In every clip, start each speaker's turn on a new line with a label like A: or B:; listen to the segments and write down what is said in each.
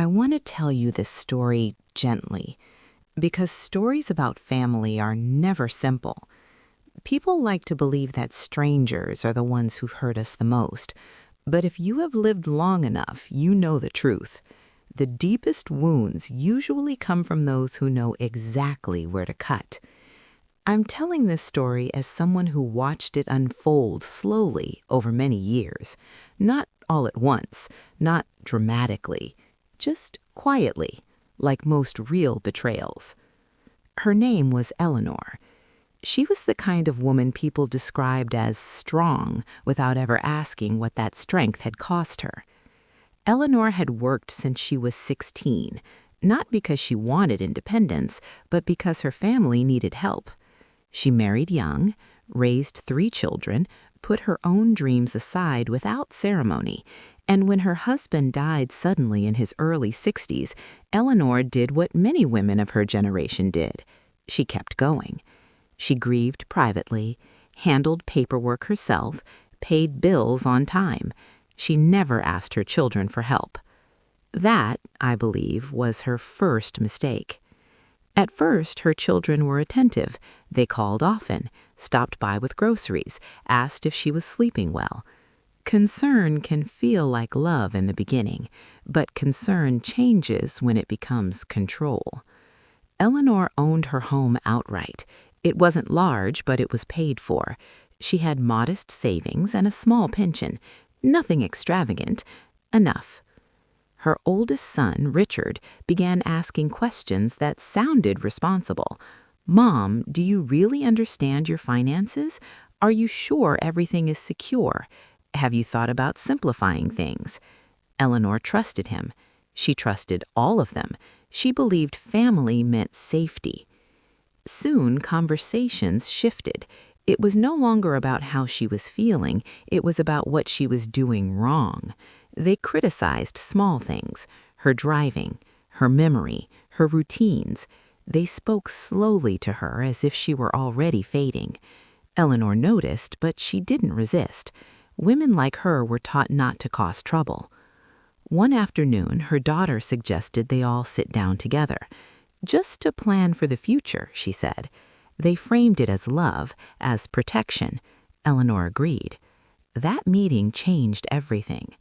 A: want to tell you this story gently because stories about family are never simple. People like to believe that strangers are the ones who've hurt us the most, but if you have lived long enough, you know the truth. The deepest wounds usually come from those who know exactly where to cut. I'm telling this story as someone who watched it unfold slowly over many years, not all at once, not dramatically, just quietly, like most real betrayals. Her name was Eleanor. She was the kind of woman people described as strong without ever asking what that strength had cost her. Eleanor had worked since she was 16, not because she wanted independence, but because her family needed help. She married young, raised 3 children, put her own dreams aside without ceremony, and when her husband died suddenly in his early 60s, Eleanor did what many women of her generation did. She kept going. She grieved privately, handled paperwork herself, paid bills on time. She never asked her children for help. That, I believe, was her first mistake. At first, her children were attentive. They called often, stopped by with groceries, asked if she was sleeping well. Concern can feel like love in the beginning, but concern changes when it becomes control. Eleanor owned her home outright. It wasn't large, but it was paid for. She had modest savings and a small pension. Nothing extravagant. Enough. Her oldest son, Richard, began asking questions that sounded responsible. "Mom, do you really understand your finances? Are you sure everything is secure? Have you thought about simplifying things?" Eleanor trusted him. She trusted all of them. She believed family meant safety. Soon, conversations shifted. It was no longer about how she was feeling. It was about what she was doing wrong. They criticized small things, her driving, her memory, her routines. They spoke slowly to her as if she were already fading. Eleanor noticed, but she didn't resist. Women like her were taught not to cause trouble. One afternoon, her daughter suggested they all sit down together. "Just to plan for the future," she said. They framed it as love, as protection. Eleanor agreed. That meeting changed everything.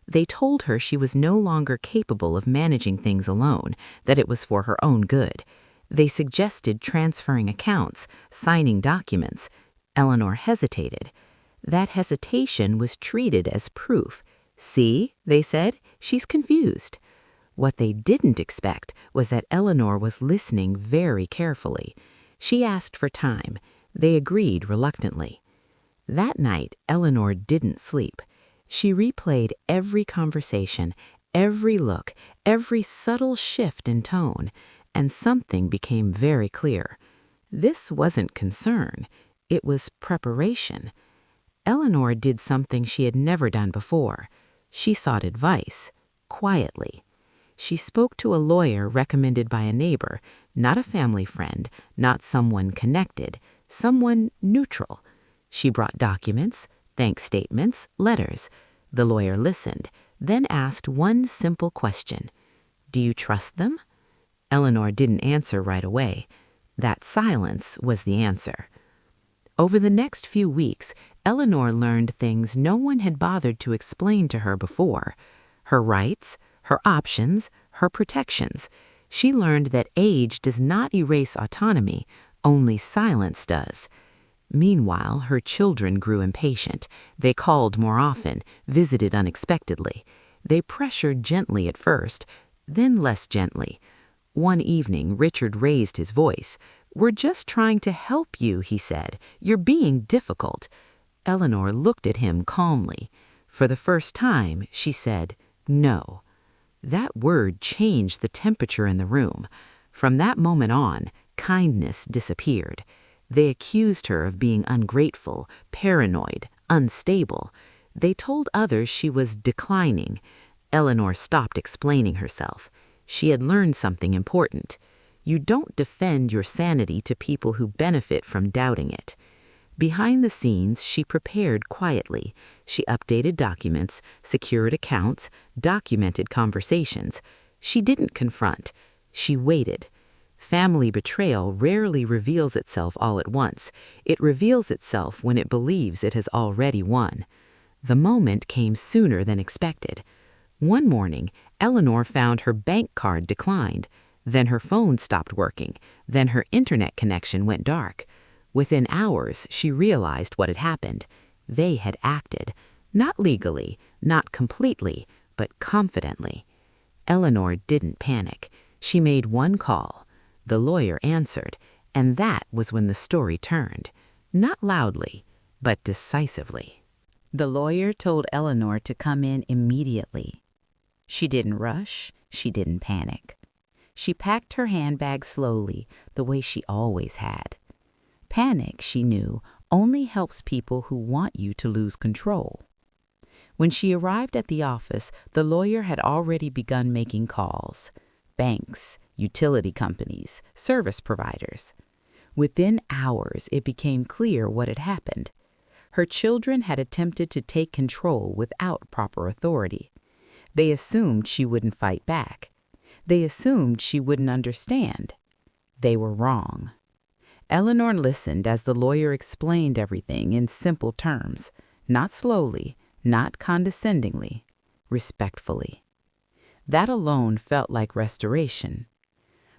A: They told her she was no longer capable of managing things alone, that it was for her own good. They suggested transferring accounts, signing documents. Eleanor hesitated. That hesitation was treated as proof. "See," they said, "she's confused." What they didn't expect was that Eleanor was listening very carefully. She asked for time. They agreed reluctantly. That night, Eleanor didn't sleep. She replayed every conversation, every look, every subtle shift in tone, and something became very clear. This wasn't concern. It was preparation. Eleanor did something she had never done before. She sought advice, quietly. She spoke to a lawyer recommended by a neighbor, not a family friend, not someone connected, someone neutral. She brought documents, thank statements, letters. The lawyer listened, then asked one simple question. "Do you trust them?" Eleanor didn't answer right away. That silence was the answer. Over the next few weeks, Eleanor learned things no one had bothered to explain to her before. Her rights, her options, her protections. She learned that age does not erase autonomy, only silence does. Meanwhile, her children grew impatient. They called more often, visited unexpectedly. They pressured gently at first, then less gently. One evening, Richard raised his voice. "We're just trying to help you," he said. "You're being difficult." Eleanor looked at him calmly. For the first time, she said, "No." That word changed the temperature in the room. From that moment on, kindness disappeared. They accused her of being ungrateful, paranoid, unstable. They told others she was declining. Eleanor stopped explaining herself. She had learned something important. You don't defend your sanity to people who benefit from doubting it. Behind the scenes, she prepared quietly. She updated documents, secured accounts, documented conversations. She didn't confront. She waited. Family betrayal rarely reveals itself all at once. It reveals itself when it believes it has already won. The moment came sooner than expected. One morning, Eleanor found her bank card declined. Then her phone stopped working. Then her internet connection went dark. Within hours, she realized what had happened. They had acted. Not legally, not completely, but confidently. Eleanor didn't panic. She made one call. The lawyer answered, and that was when the story turned. Not loudly, but decisively. The lawyer told Eleanor to come in immediately. She didn't rush. She didn't panic. She packed her handbag slowly, the way she always had. Panic, she knew, only helps people who want you to lose control. When she arrived at the office, the lawyer had already begun making calls. Banks, utility companies, service providers. Within hours, it became clear what had happened. Her children had attempted to take control without proper authority. They assumed she wouldn't fight back. They assumed she wouldn't understand. They were wrong. Eleanor listened as the lawyer explained everything in simple terms, not slowly, not condescendingly, respectfully. That alone felt like restoration.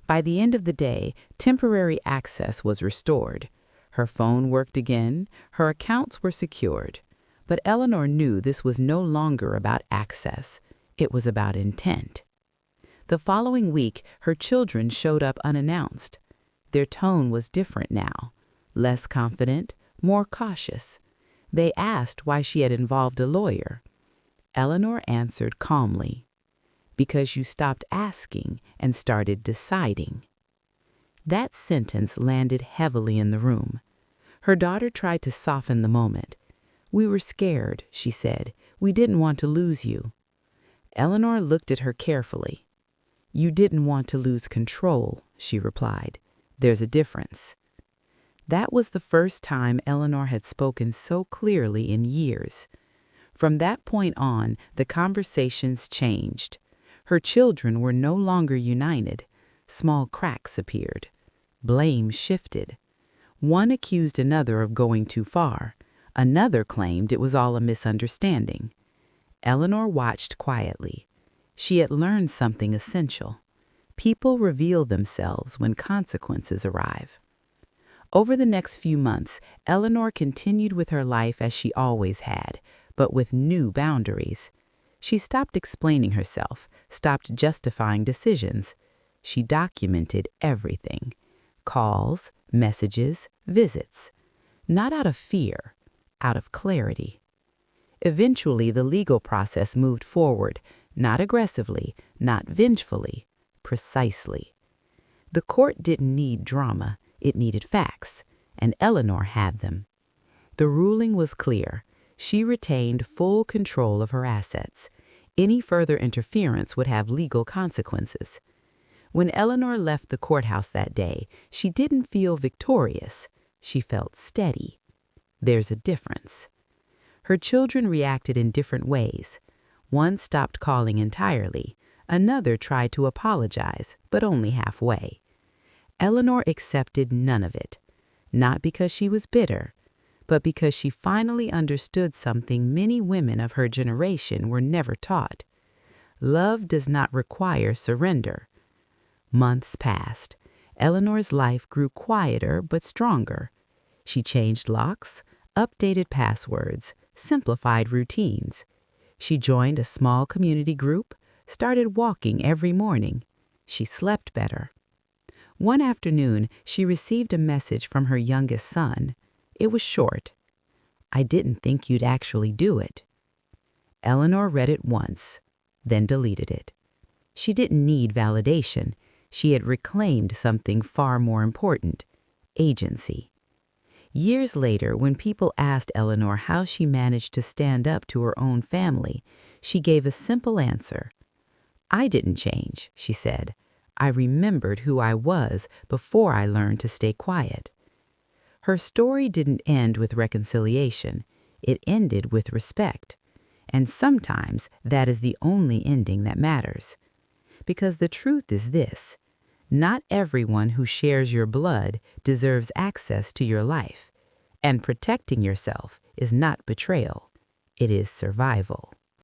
A: By the end of the day, temporary access was restored. Her phone worked again, her accounts were secured. But Eleanor knew this was no longer about access. It was about intent. The following week, her children showed up unannounced. Their tone was different now, less confident, more cautious. They asked why she had involved a lawyer. Eleanor answered calmly, "Because you stopped asking and started deciding." That sentence landed heavily in the room. Her daughter tried to soften the moment. "We were scared," she said. "We didn't want to lose you." Eleanor looked at her carefully. "You didn't want to lose control," she replied. "There's a difference." That was the first time Eleanor had spoken so clearly in years. From that point on, the conversations changed. Her children were no longer united. Small cracks appeared. Blame shifted. One accused another of going too far. Another claimed it was all a misunderstanding. Eleanor watched quietly. She had learned something essential. People reveal themselves when consequences arrive. Over the next few months, Eleanor continued with her life as she always had, but with new boundaries. She stopped explaining herself, stopped justifying decisions. She documented everything: calls, messages, visits. Not out of fear, out of clarity. Eventually, the legal process moved forward, not aggressively, not vengefully, precisely. The court didn't need drama, it needed facts, and Eleanor had them. The ruling was clear. She retained full control of her assets. Any further interference would have legal consequences. When Eleanor left the courthouse that day, she didn't feel victorious. She felt steady. There's a difference. Her children reacted in different ways. One stopped calling entirely. Another tried to apologize, but only halfway. Eleanor accepted none of it, not because she was bitter, but because she finally understood something many women of her generation were never taught. Love does not require surrender. Months passed. Eleanor's life grew quieter but stronger. She changed locks, updated passwords, simplified routines. She joined a small community group, started walking every morning. She slept better. One afternoon, she received a message from her youngest son. It was short. "I didn't think you'd actually do it." Eleanor read it once, then deleted it. She didn't need validation. She had reclaimed something far more important: agency. Years later, when people asked Eleanor how she managed to stand up to her own family, she gave a simple answer. "I didn't change," she said. "I remembered who I was before I learned to stay quiet." Her story didn't end with reconciliation. It ended with respect. And sometimes that is the only ending that matters. because the truth is this: not everyone who shares your blood deserves access to your life, and protecting yourself is not betrayal, it is survival.